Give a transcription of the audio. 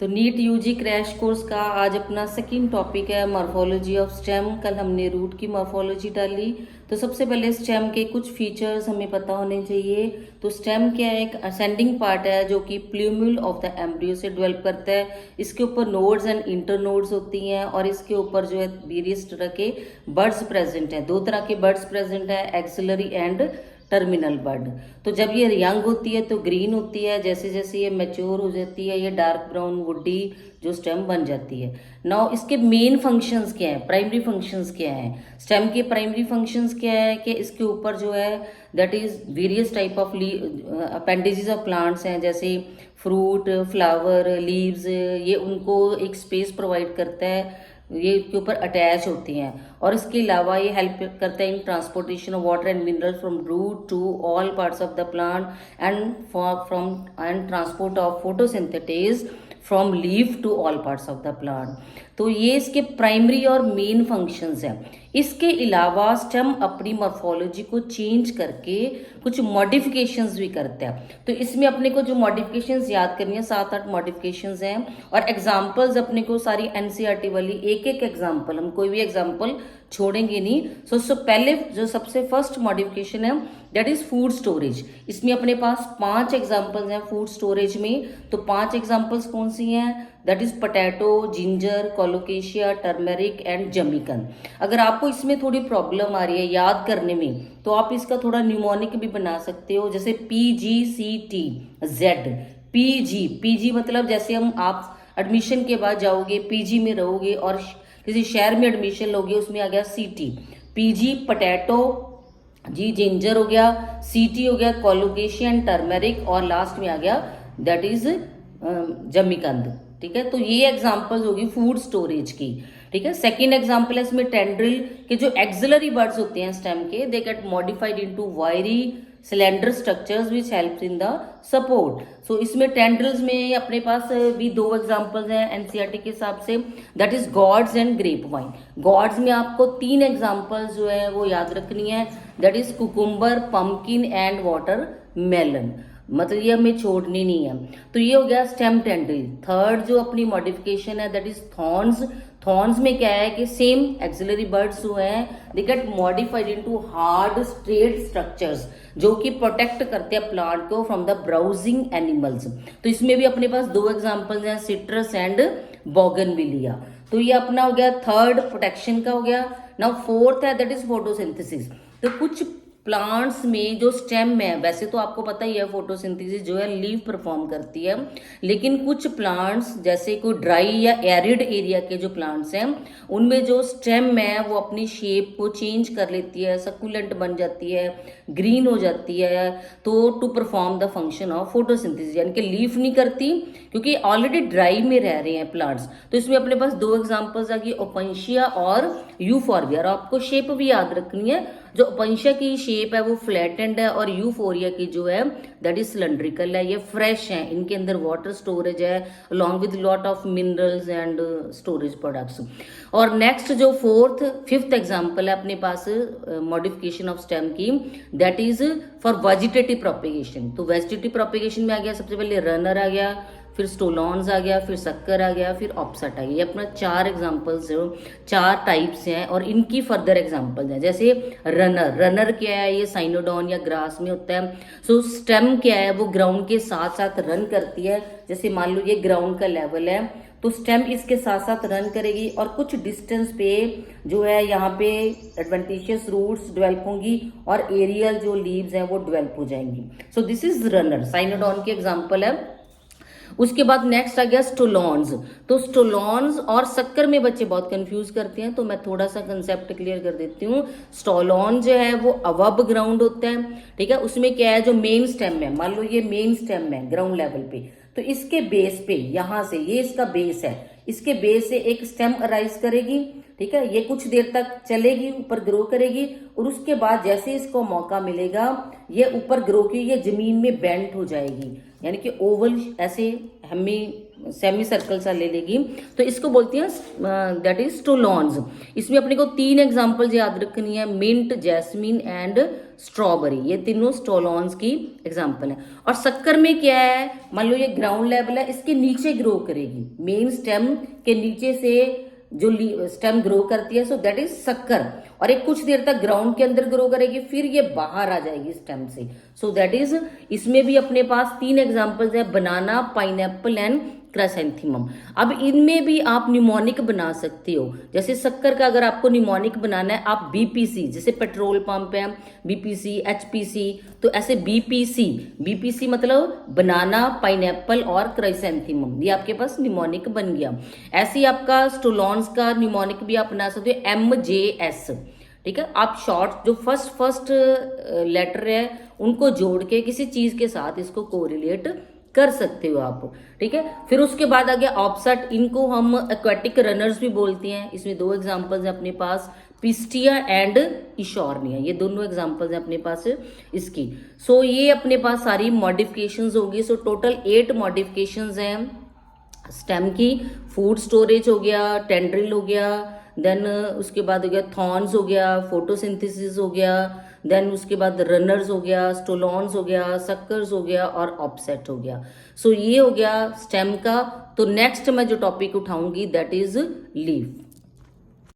तो NEET UG crash course का आज अपना सेकंड टॉपिक है मॉर्फोलॉजी ऑफ स्टेम। कल हमने रूट की मॉर्फोलॉजी डाली। तो सबसे पहले स्टेम के कुछ फीचर्स हमें पता होने चाहिए। तो स्टेम क्या है? एक असेंडिंग पार्ट है जो कि प्ल्यूम्यूल ऑफ द एम्ब्रियो से डेवलप करता है। इसके ऊपर नोड्स एंड इंटरनोड्स होती हैं और इसके ऊपर जो है वेरियस तरह के बर्ड्स प्रेजेंट हैं। दो तरह के बर्ड्स प्रेजेंट है, एक्सिलरी एंड टर्मिनल बर्ड। तो जब ये यंग होती है तो ग्रीन होती है, जैसे जैसे ये मैच्योर हो जाती है ये डार्क ब्राउन वुडी जो स्टेम बन जाती है। नाउ इसके मेन फंक्शंस क्या है, प्राइमरी फंक्शंस क्या है? स्टेम के प्राइमरी फंक्शंस क्या है कि इसके ऊपर जो है that is various type of appendages of plants हैं, जैसे फ्रूट, फ्लावर, लीव्स, ये उनको एक स्पेस प्रोवाइड करता है, ये के ऊपर अटैच होती हैं। और इसके अलावा ये हेल्प करता है in transportation of water and mineral from root to all parts of the plant and from and transport of photosynthesis from leaf to all parts of the plant. तो ये इसके प्राइमरी और मेन फंक्शंस हैं। इसके अलावा stem अपनी morphology को change करके कुछ मॉडिफिकेशंस भी करता है। तो इसमें अपने को जो मॉडिफिकेशंस याद करनी है, 7-8 मॉडिफिकेशंस हैं और एग्जांपल्स अपने को सारी एनसीईआरटी वाली एक एक एग्जांपल, हम कोई भी एग्जांपल छोड़ेंगे नहीं। सो पहले जो सबसे फर्स्ट मॉडिफिकेशन है दैट इज फूड स्टोरेज। इसमें अपने पास 5 एग्जांपल्स हैं फूड स्टोरेज में। तो 5 एग्जांपल्स कौन सी हैं? That is potato, ginger, colocasia, turmeric and जमीकन। अगर आपको इसमें थोड़ी प्रॉब्लम आ रही है याद करने में तो आप इसका थोड़ा न्यूमोनिक भी बना सकते हो, जैसे PGCTZ। पीजी मतलब जैसे आप एडमिशन के बाद जाओगे, पीजी में रहोगे और किसी शहर में एडमिशन लोगे, उसमें आ गया सीटी। पीजी पोटैटो, जी जिंजर हो गया, सीटी हो गया कोलोकेशिया एंड टर्मेरिक, और लास्ट में आ गया दैट इज जमीकंद। ठीक है, तो ये एग्जांपल्स होगी फूड स्टोरेज की। ठीक है, सेकंड एग्जांपल है इसमें टेंड्रिल के जो एक्सिलरी बर्ड्स होते हैं स्टेम के, they get modified into wiry cylinder structures which help in the support. So इसमें टेंड्रिल्स में अपने पास भी 2 एग्जांपल्स हैं एनसीईआरटी के हिसाब से, that is gourds and grape vine. Gourds में आपको 3 एग्जांपल्स जो है वो याद रखनी है, that is cucumber, pumpkin and watermelon. मतलब ये हमें छोड़नी नहीं है। तो ये हो गया स्टेम टेंड्रिल। थर्ड जो अपनी मॉडिफिकेशन है दैट इज थॉर्न्स। थॉर्न्स में क्या है कि सेम एक्सिलरी बर्ड्स जो हैं दे get modified into hard straight structures जो कि प्रोटेक्ट करते हैं प्लांट को फ्रॉम द ब्राउजिंग एनिमल्स। तो इसमें भी अपने पास 2 एग्जांपल्स हैं, सिट्रस एंड बोगनविलिया। तो ये अपना हो गया थर्ड प्रोटेक्शन का हो गया। नाउ फोर्थ है दैट इज फोटोसिंथेसिस। तो कुछ प्लांट्स में जो स्टेम में, वैसे तो आपको पता ही है फोटोसिंथेसिस जो है लीव परफॉर्म करती है, लेकिन कुछ प्लांट्स जैसे कोई ड्राई या एरिड एरिया के जो प्लांट्स हैं उनमें जो स्टेम है वो अपनी शेप को चेंज कर लेती है, सक्यूलेंट बन जाती है, ग्रीन हो जाती है, तो to perform the function of photosynthesis, यानी कि लीफ नहीं करती क्योंकि ऑलरेडी ड्राई में रह रहे हैं प्लांट्स। तो इसमें अपने पास 2 एग्जांपल्स आ गई, ओपेंशिया और यूफॉर्बिया। और आपको शेप भी याद रखनी है, जो ओपेंशिया की शेप है वो फ्लैटेंड है और यूफोरिया की जो है दैट इज सिलेंड्रिकल है। ये फ्रेश है, इनके अंदर वाटर स्टोरेज है along with lot of minerals and storage products. और नेक्स्ट जो फिफ्थ एग्जांपल है अपने पास मॉडिफिकेशन ऑफ स्टेम की, that is for vegetative propagation. तो वेजिटेटिव प्रोपेगेशन में आ गया सबसे पहले रनर आ गया, फिर स्टोलॉन्स आ गया, फिर शक्कर आ गया, फिर ऑप्सट आ गया। ये अपना 4 एग्जांपल्स, 4 टाइप्स हैं और इनकी फर्दर एग्जांपल्स हैं। जैसे रनर क्या है? ये साइनोडॉन या ग्रास में होता है। सो स्टेम क्या है? वो ग्राउंड के साथ साथ रन करती है। जैसे मान लो ये ग्राउंड का लेवल है तो स्टेम इसके साथ साथ रन करेगी और कुछ डिस्टेंस पे जो है यहाँ पे एडवेंटिशियस रूट्स डेवलप होंगी और एरियल जो लीव्स हैं वो डेवलप हो जाएंगी। So this is runner, Cynodon की एग्जाम्पल है। उसके बाद नेक्स्ट आ गया स्टोलॉन्स। तो स्टोलॉन्स और शक्कर में बच्चे बहुत कंफ्यूज करते हैं, तो मैं थोड़ा सा कंसेप्ट क्लियर कर देती हूँ। स्टोलॉन जो है वो अबव ग्राउंड होता है। ठीक है, उसमें क्या है, जो मेन स्टेम है, मान लो ये मेन स्टेम है ग्राउंड लेवल पे, तो इसके बेस पे यहाँ से, ये इसका बेस है, इसके बेस से एक स्टेम अराइज करेगी। ठीक है, ये कुछ देर तक चलेगी, ऊपर ग्रो करेगी और उसके बाद जैसे इसको मौका मिलेगा ये ऊपर ग्रो की ये जमीन में बेंट हो जाएगी, यानी कि ओवल ऐसे सेमी सर्कल सा ले लेगी। तो इसको बोलती हैं दैट इज स्टोलॉन्स। इसमें अपने को 3 एग्जांपल्स याद रखनी है, मिंट, जैस्मिन एंड स्ट्रॉबेरी, ये तीनों स्टोलॉन्स की एग्जाम्पल है। और शक्कर में क्या है, मान लो ये ग्राउंड लेवल है, इसके नीचे ग्रो करेगी, मेन स्टेम के नीचे से जो स्टेम ग्रो करती है, सो दैट इज शक्कर। और एक कुछ देर तक ग्राउंड के अंदर ग्रो करेगी, फिर ये बाहर आ जाएगी स्टेम से, सो दैट इज, इसमें भी अपने पास 3 एग्जांपल्स है, बनाना, पाइनएप्पल एंड क्राइसैंथेमम। अब इनमें भी आप निमोनिक बना सकते हो, जैसे शक्कर का अगर आपको निमोनिक बनाना है, आप बीपीसी, जैसे पेट्रोल पंप है बीपीसी, एचपीसी, तो ऐसे बीपीसी, बीपीसी मतलब बनाना, पाइनएप्पल और क्राइसैंथेमम, ये आपके पास निमोनिक बन गया। ऐसे ही आपका स्टोलॉन्स का निमोनिक भी आप बना सकते हो, MJS, ठीक है। आप शॉर्ट जो फर्स्ट लेटर है उनको जोड़ के किसी चीज के साथ इसको कोरिलेट कर सकते हो आप, ठीक है। फिर उसके बाद आ गया ऑप्सट, इनको हम एक्वेटिक रनर्स भी बोलते हैं। इसमें 2 एग्जांपल्स हैं अपने पास, पिस्टिया एंड इशोर्निया, ये दोनों एग्जांपल्स हैं अपने पास इसकी। सो ये अपने पास सारी मॉडिफिकेशंस होगी। सो टोटल 8 मॉडिफिकेशंस हैं स्टेम की। फूड स्टोरेज हो गया, टेंड्रिल हो गया, देन उसके बाद हो गया थॉर्न्स हो गया, फोटोसिंथेसिस हो गया, देन उसके बाद रनर्स हो गया, स्टोलॉन्स हो गया, सक्कर्स हो गया और ऑफसेट हो गया। सो ये हो गया स्टेम का। तो नेक्स्ट मैं जो टॉपिक उठाऊंगी दैट इज लीफ।